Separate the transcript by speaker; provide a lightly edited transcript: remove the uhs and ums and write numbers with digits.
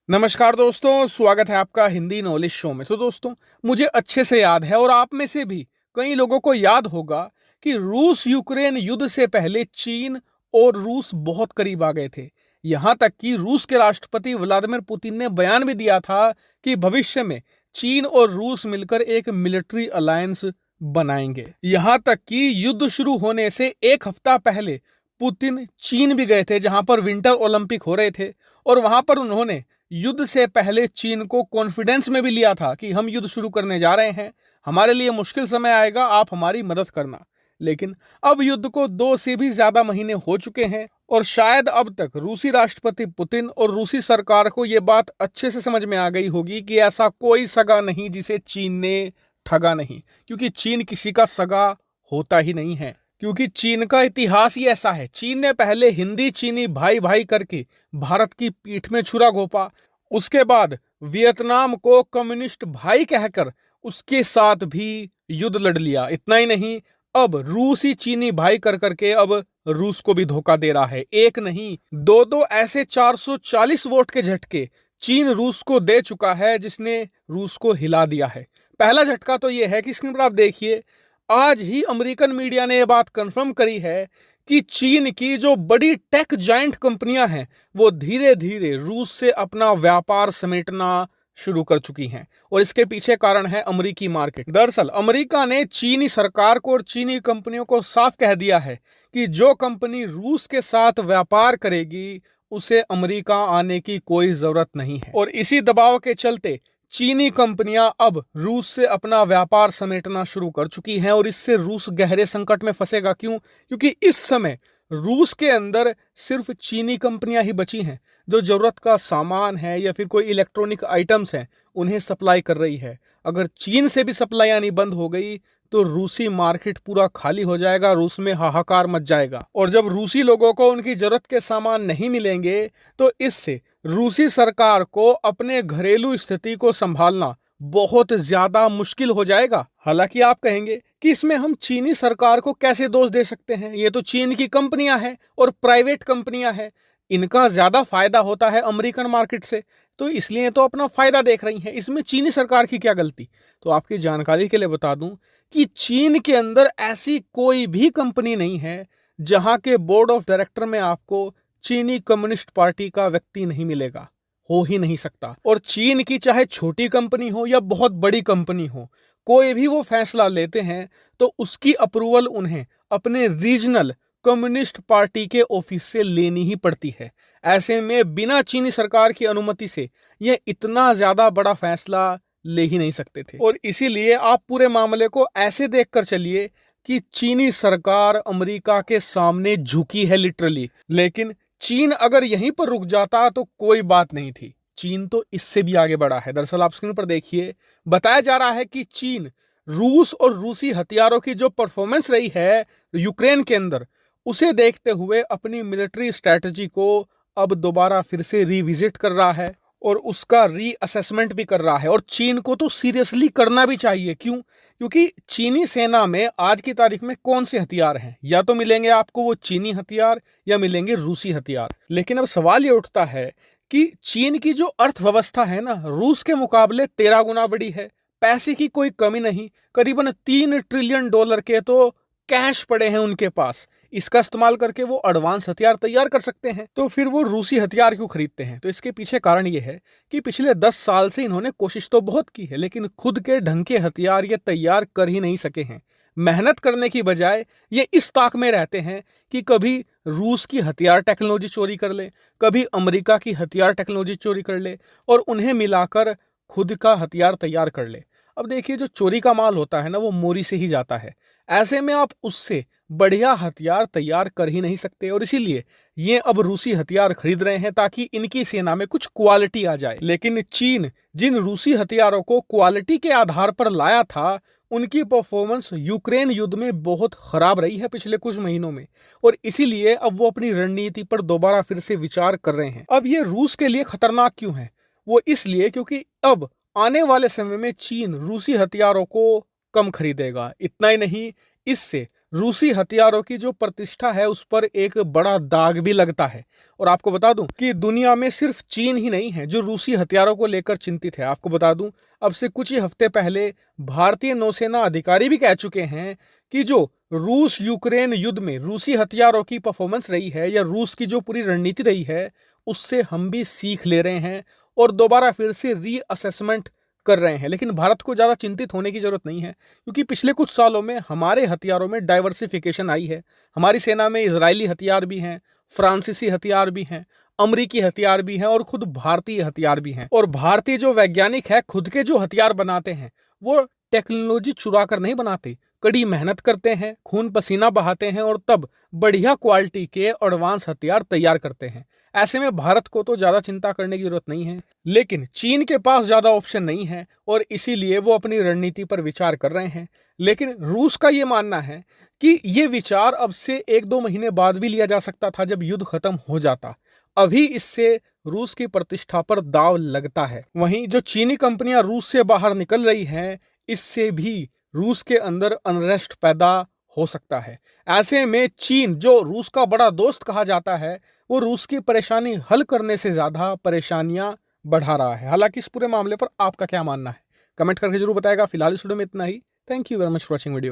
Speaker 1: नमस्कार दोस्तों, स्वागत है आपका हिंदी नॉलेज शो में। तो दोस्तों, मुझे अच्छे से याद है और आप में से भी कई लोगों को याद होगा कि रूस यूक्रेन युद्ध से पहले चीन और रूस बहुत करीब आ गए थे। यहां तक कि रूस के राष्ट्रपति व्लादिमीर पुतिन ने बयान भी दिया था कि भविष्य में चीन और रूस मिलकर एक मिलिट्री अलायंस बनाएंगे। यहां तक कि युद्ध शुरू होने से एक हफ्ता पहले पुतिन चीन भी गए थे, जहां पर विंटर ओलंपिक हो रहे थे, और वहां पर उन्होंने युद्ध से पहले चीन को कॉन्फिडेंस में भी लिया था कि हम युद्ध शुरू करने जा रहे हैं, हमारे लिए मुश्किल समय आएगा, आप हमारी मदद करना। लेकिन अब युद्ध को 2 से भी ज्यादा महीने हो चुके हैं और शायद अब तक रूसी राष्ट्रपति पुतिन और रूसी सरकार को यह बात अच्छे से समझ में आ गई होगी कि ऐसा कोई सगा नहीं जिसे चीन ने ठगा नहीं, क्योंकि चीन किसी का सगा होता ही नहीं है। क्योंकि चीन का इतिहास ही ऐसा है। चीन ने पहले हिंदी चीनी भाई भाई करके भारत की पीठ में छुरा घोंपा, उसके बाद वियतनाम को कम्युनिस्ट भाई कहकर उसके साथ भी युद्ध लड़ लिया। इतना ही नहीं, अब रूसी चीनी भाई कर करके अब रूस को भी धोखा दे रहा है। एक नहीं, दो दो ऐसे 440 वोट के झटके चीन रूस को दे चुका है, जिसने रूस को हिला दिया है। पहला झटका तो यह है कि स्क्रीन पर आप देखिए, आज ही अमेरिकन मीडिया ने यह बात कंफर्म करी है कि चीन की जो बड़ी टेक जायंट कंपनियां हैं वो धीरे धीरे रूस से अपना व्यापार समेटना शुरू कर चुकी हैं, और इसके पीछे कारण है अमेरिकी मार्केट। दरअसल अमेरिका ने चीनी सरकार को और चीनी कंपनियों को साफ कह दिया है कि जो कंपनी रूस के साथ व्यापार करेगी उसे अमेरिका आने की कोई जरूरत नहीं है। और इसी दबाव के चलते चीनी कंपनियां अब रूस से अपना व्यापार समेटना शुरू कर चुकी हैं, और इससे रूस गहरे संकट में फंसेगा। क्यों? क्योंकि इस समय रूस के अंदर सिर्फ चीनी कंपनियां ही बची हैं जो जरूरत का सामान है या फिर कोई इलेक्ट्रॉनिक आइटम्स हैं उन्हें सप्लाई कर रही है। अगर चीन से भी सप्लाई आनी बंद हो गई तो रूसी मार्केट पूरा खाली हो जाएगा, रूस में हाहाकार मच जाएगा। और जब रूसी लोगों को उनकी जरूरत के सामान नहीं मिलेंगे तो इससे रूसी सरकार को अपने घरेलू स्थिति को संभालना बहुत ज्यादा मुश्किल हो जाएगा। हालांकि आप कहेंगे कि इसमें हम चीनी सरकार को कैसे दोष दे सकते हैं, ये तो चीन की कंपनियां हैं और प्राइवेट कंपनियां हैं, इनका ज्यादा फायदा होता है अमेरिकन मार्केट से, तो इसलिए तो अपना फायदा देख रही हैं, इसमें चीनी सरकार की क्या गलती। तो आपकी जानकारी के लिए बता दूं कि चीन के अंदर ऐसी कोई भी कंपनी नहीं है जहां के बोर्ड ऑफ डायरेक्टर में आपको चीनी कम्युनिस्ट पार्टी का व्यक्ति नहीं मिलेगा, हो ही नहीं सकता। और चीन की चाहे छोटी कंपनी हो या बहुत बड़ी कंपनी हो, कोई भी वो फैसला लेते हैं तो उसकी अप्रूवल उन्हें अपने रीजनल कम्युनिस्ट पार्टी के ऑफिस से लेनी ही पड़ती है। ऐसे में बिना चीनी सरकार की अनुमति से ये इतना ज्यादा बड़ा फैसला ले ही नहीं सकते थे। और इसीलिए आप पूरे मामले को ऐसे देखकर चलिए कि चीनी सरकार अमेरिका के सामने झुकी है लिटरली। लेकिन चीन अगर यहीं पर रुक जाता तो कोई बात नहीं थी, चीन तो इससे भी आगे बढ़ा है। दरअसल आप स्क्रीन पर देखिए, बताया जा रहा है कि चीन रूस और रूसी हथियारों की जो परफॉर्मेंस रही है यूक्रेन के अंदर, उसे देखते हुए अपनी मिलिट्री स्ट्रैटेजी को अब दोबारा फिर से रिविजिट कर रहा है और उसका रीअसेसमेंट भी कर रहा है। और चीन को तो सीरियसली करना भी चाहिए। क्यों? क्योंकि चीनी सेना में आज की तारीख में कौन से हथियार हैं? या तो मिलेंगे आपको वो चीनी हथियार या मिलेंगे रूसी हथियार। लेकिन अब सवाल ये उठता है कि चीन की जो अर्थव्यवस्था है ना, रूस के मुकाबले 13 गुना बड़ी है, पैसे की कोई कमी नहीं, करीबन $3 ट्रिलियन के तो कैश पड़े हैं उनके पास, इसका इस्तेमाल करके वो एडवांस हथियार तैयार कर सकते हैं। तो फिर वो रूसी हथियार क्यों खरीदते हैं? तो इसके पीछे कारण ये है कि पिछले 10 साल से इन्होंने कोशिश तो बहुत की है, लेकिन खुद के ढंग के हथियार ये तैयार कर ही नहीं सके हैं। मेहनत करने की बजाय ये इस ताक में रहते हैं कि कभी रूस की हथियार टेक्नोलॉजी चोरी कर ले, कभी अमेरिका की हथियार टेक्नोलॉजी चोरी कर ले और उन्हें मिलाकर खुद का हथियार तैयार कर ले। अब देखिए, जो चोरी का माल होता है ना, वो मोरी से ही जाता है। ऐसे में आप उससे बढ़िया हथियार तैयार कर ही नहीं सकते, और इसीलिए ये अब रूसी हथियार खरीद रहे हैं ताकि इनकी सेना में कुछ क्वालिटी आ जाए। लेकिन चीन जिन रूसी हथियारों को क्वालिटी के आधार पर लाया था, उनकी परफॉर्मेंस यूक्रेन युद्ध में बहुत खराब रही है पिछले कुछ महीनों में, और इसीलिए अब वो अपनी रणनीति पर दोबारा फिर से विचार कर रहे हैं। अब ये रूस के लिए खतरनाक क्यों है? वो इसलिए क्योंकि अब आने वाले समय में चीन रूसी हथियारों को कम खरीदेगा। इतना ही नहीं, इससे रूसी हथियारों की जो प्रतिष्ठा है उस पर एक बड़ा दाग भी लगता है। और आपको बता दूं कि दुनिया में सिर्फ चीन ही नहीं है जो रूसी हथियारों को लेकर चिंतित है। आपको बता दूं, अब से कुछ ही हफ्ते पहले भारतीय नौसेना अधिकारी भी कह चुके हैं कि जो रूस यूक्रेन युद्ध में रूसी हथियारों की परफॉर्मेंस रही है या रूस की जो पूरी रणनीति रही है, उससे हम भी सीख ले रहे हैं और दोबारा फिर से रीअसेसमेंट कर रहे हैं। लेकिन भारत को ज्यादा चिंतित होने की जरूरत नहीं है, क्योंकि पिछले कुछ सालों में हमारे हथियारों में डाइवर्सिफिकेशन आई है। हमारी सेना में इजरायली हथियार भी हैं, फ्रांसीसी हथियार भी हैं, अमरीकी हथियार भी हैं और खुद भारतीय हथियार भी हैं। और भारतीय जो वैज्ञानिक है खुद के जो हथियार बनाते हैं वो टेक्नोलॉजी चुरा कर नहीं बनाते, कड़ी मेहनत करते हैं, खून पसीना बहाते हैं और तब बढ़िया क्वालिटी के एडवांस हथियार तैयार करते हैं। ऐसे में भारत को तो ज्यादा चिंता करने की जरूरत नहीं है। लेकिन चीन के पास ज्यादा ऑप्शन नहीं है और इसीलिए वो अपनी रणनीति पर विचार कर रहे हैं। लेकिन रूस का ये मानना है कि ये विचार अब से 1-2 महीने बाद भी लिया जा सकता था जब युद्ध खत्म हो जाता। अभी इससे रूस की प्रतिष्ठा पर दाव लगता है। वहीं जो चीनी कंपनियां रूस से बाहर निकल रही हैं, इससे भी रूस के अंदर अनरेस्ट पैदा हो सकता है। ऐसे में चीन, जो रूस का बड़ा दोस्त कहा जाता है, वो रूस की परेशानी हल करने से ज्यादा परेशानियां बढ़ा रहा है। हालांकि इस पूरे मामले पर आपका क्या मानना है, कमेंट करके जरूर बताएगा। फिलहाल इस वीडियो में इतना ही। Thank you very much for watching video.